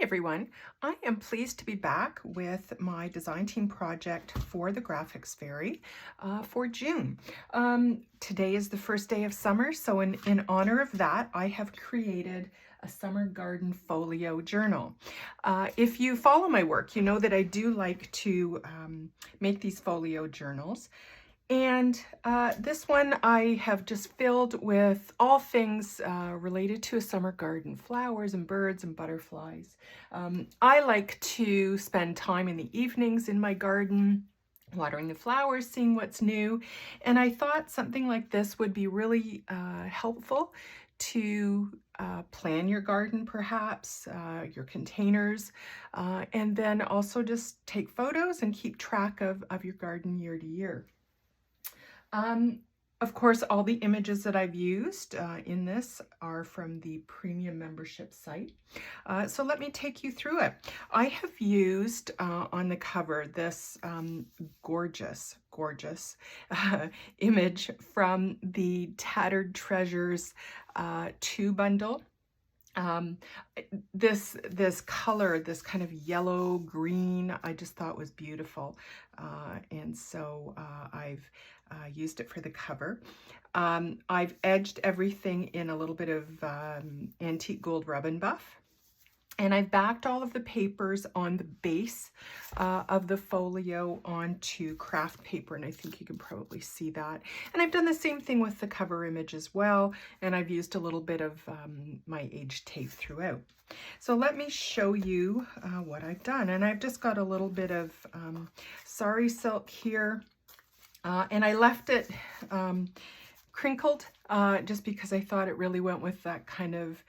Everyone, I am pleased to be back with my design team project for the Graphics Fairy for June. Today is the first day of summer, so in honor of that, I have created a summer garden folio journal. If you follow my work, you know that I do like to make these folio journals. And this one I have just filled with all things related to a summer garden, flowers and birds and butterflies. I like to spend time in the evenings in my garden, watering the flowers, seeing what's new. And I thought something like this would be really helpful to plan your garden, perhaps, your containers, and then also just take photos and keep track of your garden year to year. Of course, all the images that I've used in this are from the premium membership site. So let me take you through it. I have used on the cover this gorgeous image from the Tattered Treasures 2 bundle. This color, this kind of yellow green, I just thought was beautiful, and so I've used it for the cover. I've edged everything in a little bit of antique gold rub and buff, and I've backed all of the papers on the base of the folio onto craft paper, and I think you can probably see that. And I've done the same thing with the cover image as well, and I've used a little bit of my age tape throughout. So let me show you what I've done. And I've just got a little bit of sari silk here, and I left it crinkled just because I thought it really went with that kind of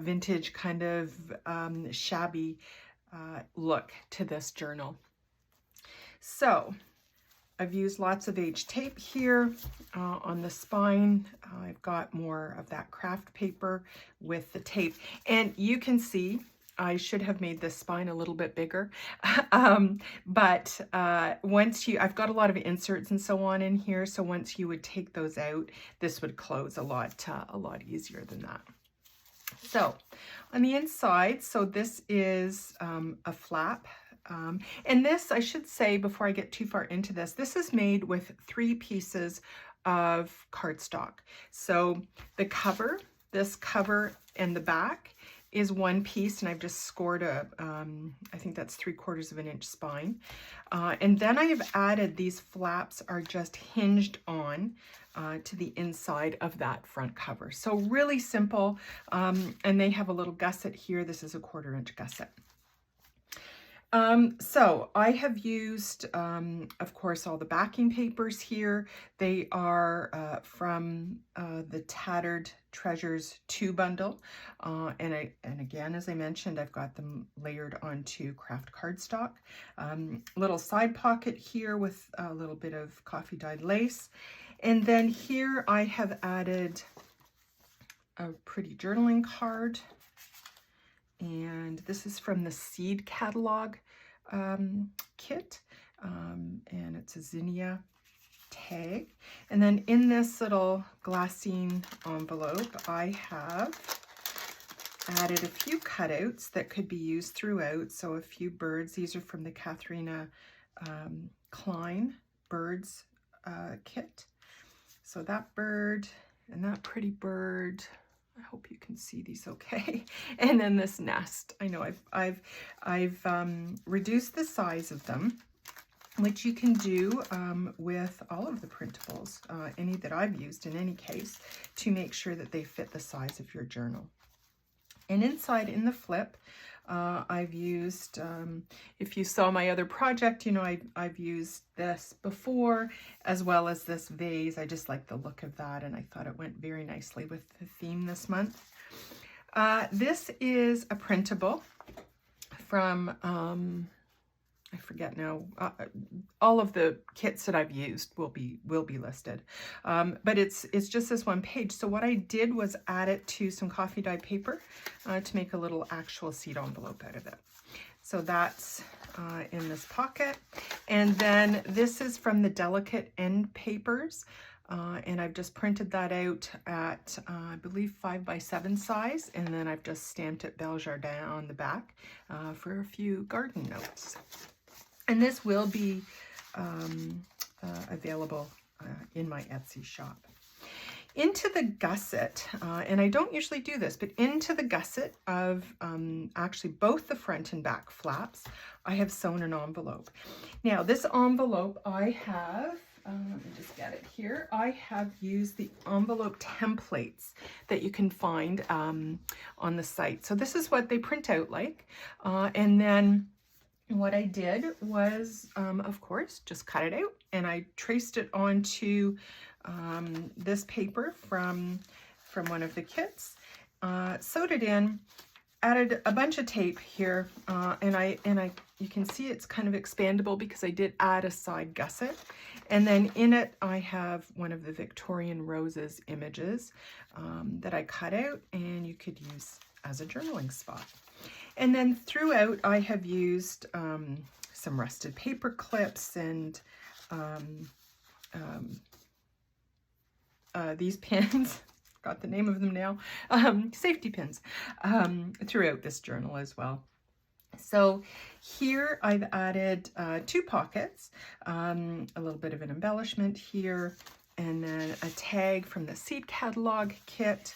vintage, kind of shabby look to this journal. So I've used lots of age tape here on the spine. I've got more of that craft paper with the tape, and you can see I should have made this spine a little bit bigger, but I've got a lot of inserts and so on in here, so once you would take those out, this would close a lot easier than that. So on the inside, so this is a flap, and this, I should say before I get too far into this, this is made with 3 pieces of cardstock. So the cover, this cover, and the back is 1 piece, and I've just scored I think that's 3/4 of an inch spine. And then I have added, these flaps are just hinged on to the inside of that front cover. So really simple, and they have a little gusset here. This is a 1/4 inch gusset. So I have used, of course, all the backing papers here. They are from the Tattered Treasures 2 bundle. And again, as I mentioned, I've got them layered onto craft cardstock. Little side pocket here with a little bit of coffee dyed lace. And then here I have added a pretty journaling card. And this is from the Seed Catalog kit, and it's a zinnia tag. And then in this little glassine envelope, I have added a few cutouts that could be used throughout. So a few birds. These are from the Katharina Klein Birds kit. So that bird and that pretty bird. I hope you can see these okay. And then this nest. I know I've reduced the size of them, which you can do with all of the printables, any that I've used in any case, to make sure that they fit the size of your journal. And inside in the flip, I've used, if you saw my other project, you know, I've used this before, as well as this vase. I just like the look of that, and I thought it went very nicely with the theme this month. This is a printable from, I forget now, all of the kits that I've used will be listed, but it's just this 1 page. So what I did was add it to some coffee dye paper to make a little actual seed envelope out of it. So that's in this pocket. And then this is from the Delicate End Papers. and I've just printed that out at, I believe, 5x7 size, and then I've just stamped it Belle Jardin on the back for a few garden notes. And this will be available in my Etsy shop. Into the gusset, and I don't usually do this, but into the gusset of actually both the front and back flaps, I have sewn an envelope. Now this envelope I have, let me just get it here, I have used the envelope templates that you can find on the site. So this is what they print out like, and then what I did was, of course, just cut it out, and I traced it onto this paper from one of the kits, sewed it in, added a bunch of tape here, and you can see it's kind of expandable because I did add a side gusset, and then in it I have one of the Victorian roses images that I cut out and you could use as a journaling spot. And then throughout I have used some rusted paper clips and these pins, got the name of them now, safety pins, throughout this journal as well. So here I've added 2 pockets, a little bit of an embellishment here, and then a tag from the seed catalog kit,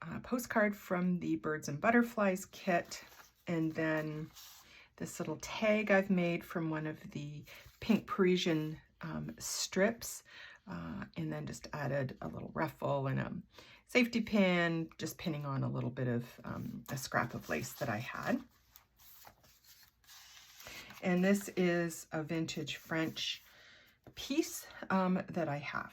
a postcard from the birds and butterflies kit, and then this little tag I've made from one of the pink Parisian strips, and then just added a little ruffle and a safety pin, just pinning on a little bit of a scrap of lace that I had. And this is a vintage French piece that I have.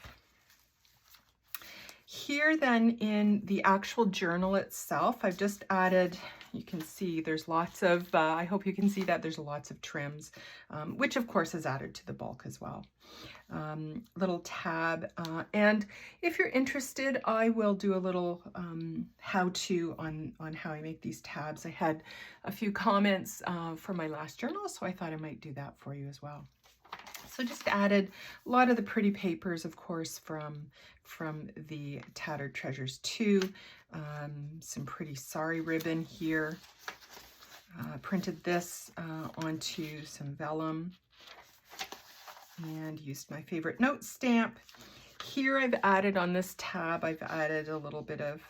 Here then in the actual journal itself, I've just added, you can see there's lots of, I hope you can see that there's lots of trims, which of course is added to the bulk as well. Little tab, and if you're interested, I will do a little how-to on how I make these tabs. I had a few comments for my last journal, so I thought I might do that for you as well. So just added a lot of the pretty papers, of course, from the Tattered Treasures 2, some pretty sari ribbon here, printed this onto some vellum, and used my favorite note stamp. Here I've added on this tab, I've added a little bit of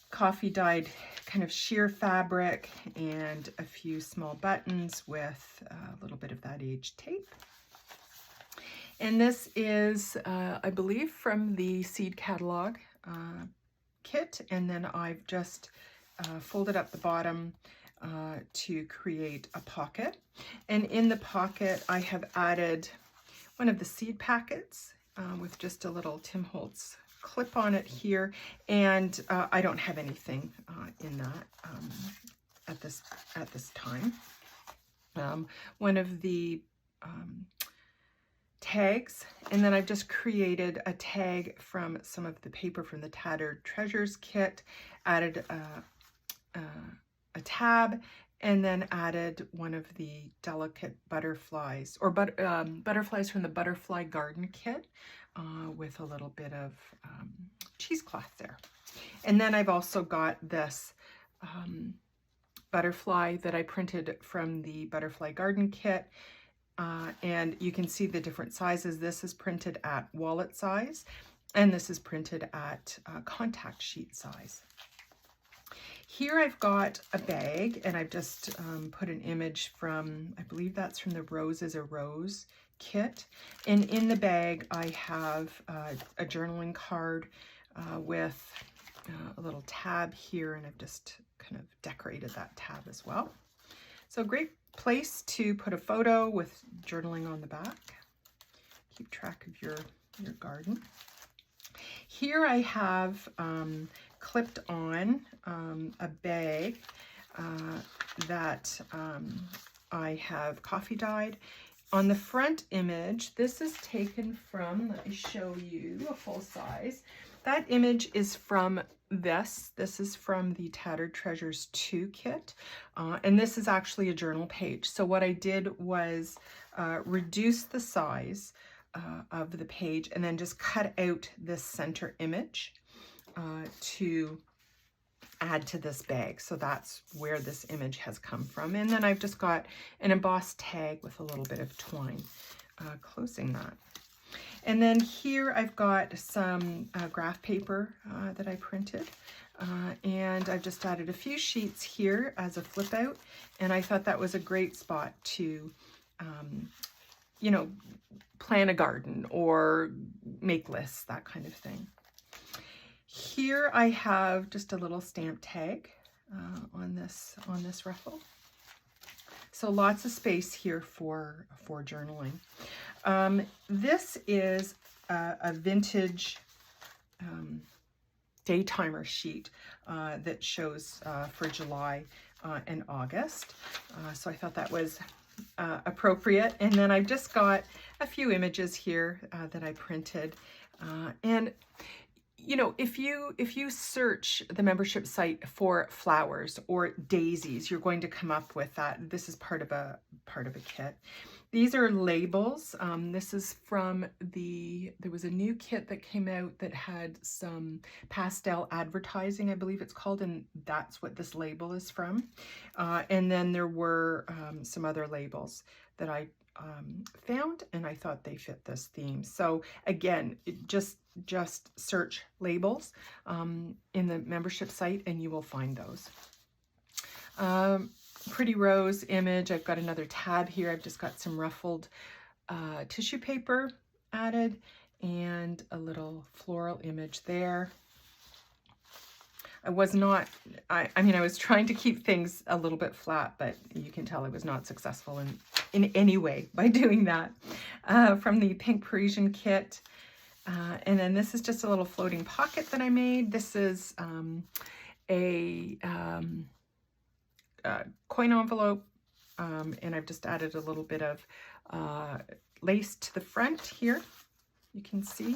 coffee dyed kind of sheer fabric and a few small buttons with a little bit of that aged tape. And this is, I believe, from the seed catalog kit, and then I've just folded up the bottom to create a pocket. And in the pocket I have added one of the seed packets with just a little Tim Holtz clip on it here, and I don't have anything in that at this time. One of the tags, and then I've just created a tag from some of the paper from the Tattered Treasures kit, added a tab, and then added one of the delicate butterflies, or butterflies from the Butterfly Garden kit, with a little bit of cheesecloth there. And then I've also got this butterfly that I printed from the Butterfly Garden kit, and you can see the different sizes. This is printed at wallet size, and this is printed at contact sheet size. Here I've got a bag, and I've just put an image from, I believe that's from the Rose is a Rose kit. And in the bag I have a journaling card with a little tab here, and I've just kind of decorated that tab as well. So a great place to put a photo with journaling on the back. Keep track of your garden. Here I have clipped on a bag that I have coffee dyed. On the front image, this is taken from, let me show you a full size. That image is from this. This is from the Tattered Treasures 2 kit, and this is actually a journal page. So what I did was reduce the size of the page, and then just cut out this center image to add to this bag. So that's where this image has come from. And then I've just got an embossed tag with a little bit of twine closing that. And then here I've got some graph paper that I printed. And I've just added a few sheets here as a flip out. And I thought that was a great spot to, you know, plan a garden or make lists, that kind of thing. Here I have just a little stamp tag on this ruffle. So lots of space here for journaling. This is a vintage day timer sheet that shows for July and August. So I thought that was appropriate. And then I've just got a few images here that I printed. And you know, if you search the membership site for flowers or daisies, you're going to come up with that. This is part of a kit. These are labels. This is from there was a new kit that came out that had some pastel advertising, I believe it's called, and that's what this label is from. And then there were some other labels that I found, and I thought they fit this theme. So again, just search labels in the membership site and you will find those. Pretty rose image. I've got another tab here. I've just got some ruffled tissue paper added and a little floral image there. I was not, I mean, I was trying to keep things a little bit flat, but you can tell I was not successful in any way by doing that. From the Pink Parisian kit. And then this is just a little floating pocket that I made. This is a coin envelope, and I've just added a little bit of lace to the front here. You can see.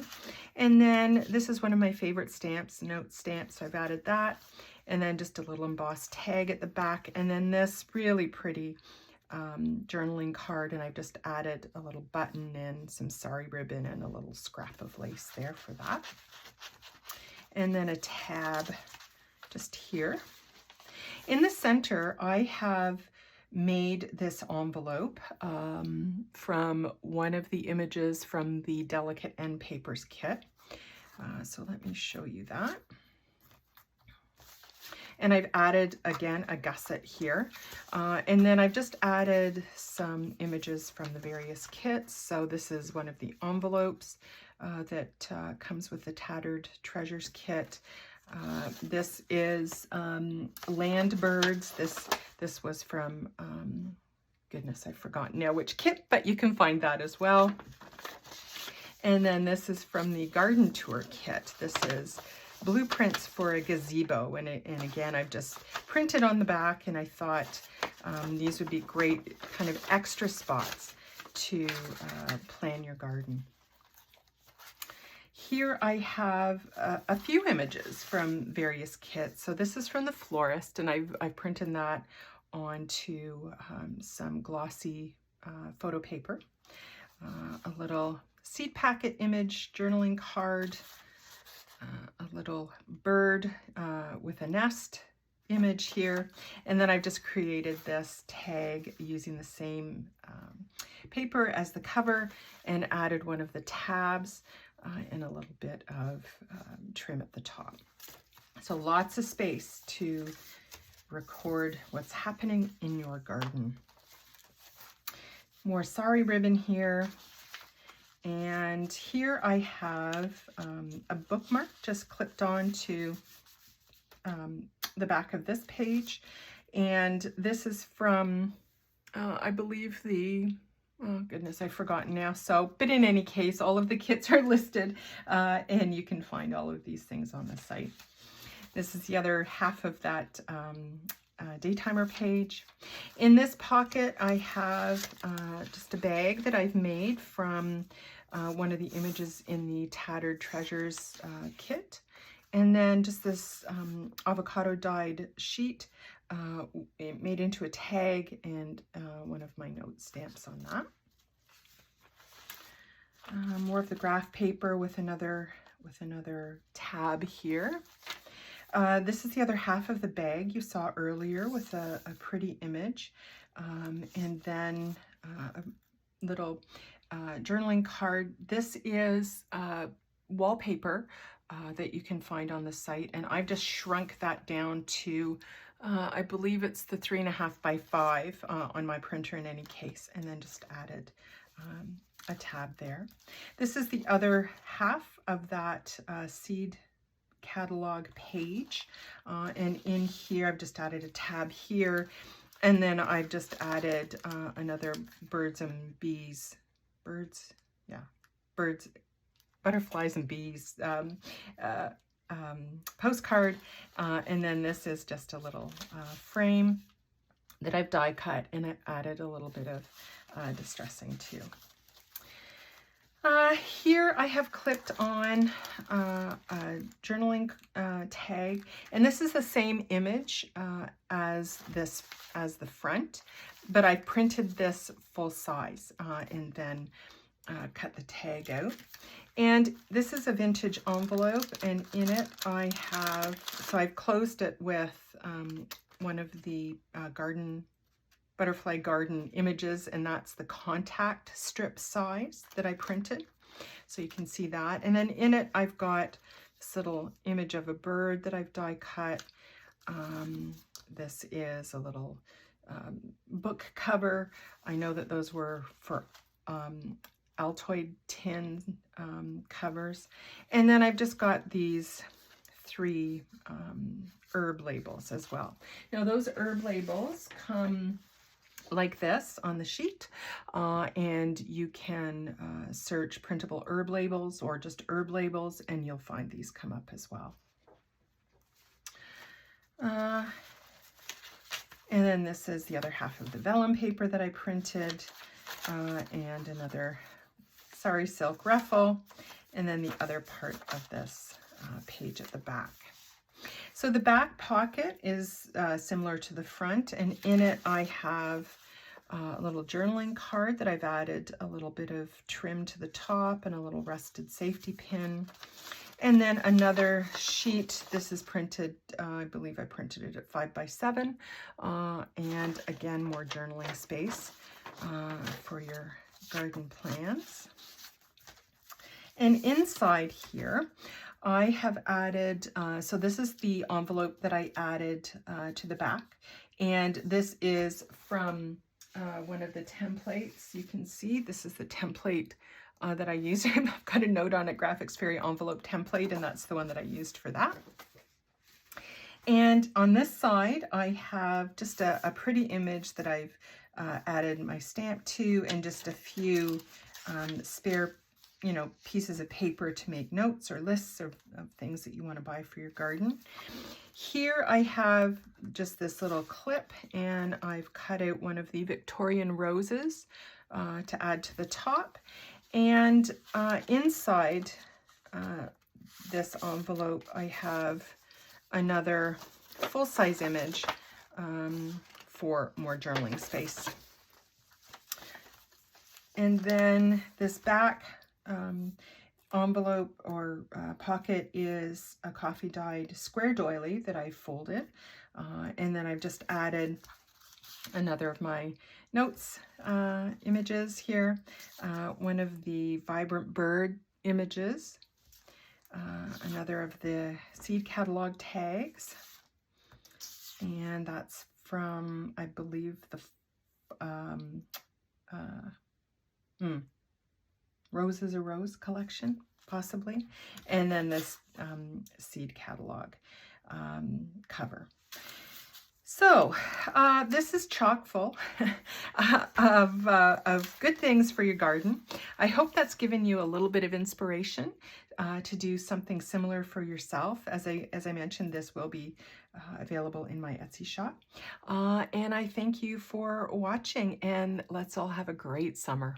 And then this is one of my favorite stamps, note stamps. So I've added that. And then just a little embossed tag at the back. And then this really pretty journaling card. And I've just added a little button and some sari ribbon and a little scrap of lace there for that. And then a tab just here. In the center, I have made this envelope from one of the images from the Delicate End Papers kit. So let me show you that. And I've added, again, a gusset here. And then I've just added some images from the various kits. So this is one of the envelopes that comes with the Tattered Treasures kit. This is Land Birds. This was from, goodness, I've forgotten now which kit, but you can find that as well. And then this is from the Garden Tour kit. This is Blueprints for a Gazebo. And again, I've just printed on the back, and I thought these would be great kind of extra spots to plan your garden. Here I have a few images from various kits. So this is from the Florist, and I've printed that onto some glossy photo paper. A little seed packet image journaling card, a little bird with a nest image here, and then I've just created this tag using the same paper as the cover and added one of the tabs and a little bit of trim at the top. So lots of space to record what's happening in your garden. More sari ribbon here. And here I have a bookmark just clipped on to the back of this page. And this is from, I believe oh goodness, I've forgotten now. So, but in any case, all of the kits are listed and you can find all of these things on the site. This is the other half of that daytimer page. In this pocket, I have just a bag that I've made from one of the images in the Tattered Treasures kit. And then just this avocado dyed sheet made into a tag and one of my note stamps on that. more of the graph paper with another tab here. This is the other half of the bag you saw earlier with a pretty image. And then a little journaling card. This is wallpaper that you can find on the site, and I've just shrunk that down to I believe it's the 3.5 by 5 on my printer in any case, and then just added a tab there. This is the other half of that seed catalog page, and in here I've just added a tab here, and then I've just added another birds, butterflies and bees postcard, and then this is just a little frame that I've die cut, and I added a little bit of distressing too. Here I have clipped on a journaling tag, and this is the same image as the front, but I printed this full size and then cut the tag out. And this is a vintage envelope, and in it I have, so I've closed it with one of the butterfly garden images, and that's the contact strip size that I printed. So you can see that. And then in it, I've got this little image of a bird that I've die cut. This is a little book cover. I know that those were for Altoid tin covers. And then I've just got these 3 herb labels as well. Now those herb labels come like this on the sheet, and you can search printable herb labels or just herb labels, and you'll find these come up as well. And then this is the other half of the vellum paper that I printed, and another sari silk ruffle, and then the other part of this page at the back. So the back pocket is similar to the front, and in it I have a little journaling card that I've added a little bit of trim to the top and a little rusted safety pin. And then another sheet. This is printed, I believe I printed it at 5 by 7. And again, more journaling space for your garden plants. And inside here, I have added, so this is the envelope that I added to the back, and this is from one of the templates. You can see this is the template that I used. I've got a note on it, Graphics Fairy envelope template, and that's the one that I used for that. And on this side, I have just a pretty image that I've added my stamp to, and just a few spare pieces of paper to make notes or lists of things that you want to buy for your garden. Here I have just this little clip, and I've cut out one of the Victorian roses to add to the top. And inside this envelope, I have another full-size image for more journaling space. And then this back envelope or pocket is a coffee dyed square doily that I folded, and then I've just added another of my notes images here, one of the vibrant bird images, another of the seed catalog tags, and that's from, I believe, the Rose is a Rose collection, possibly. And then this seed catalog cover. So this is chock full of good things for your garden. I hope that's given you a little bit of inspiration to do something similar for yourself. As I mentioned, this will be available in my Etsy shop. And I thank you for watching, and let's all have a great summer.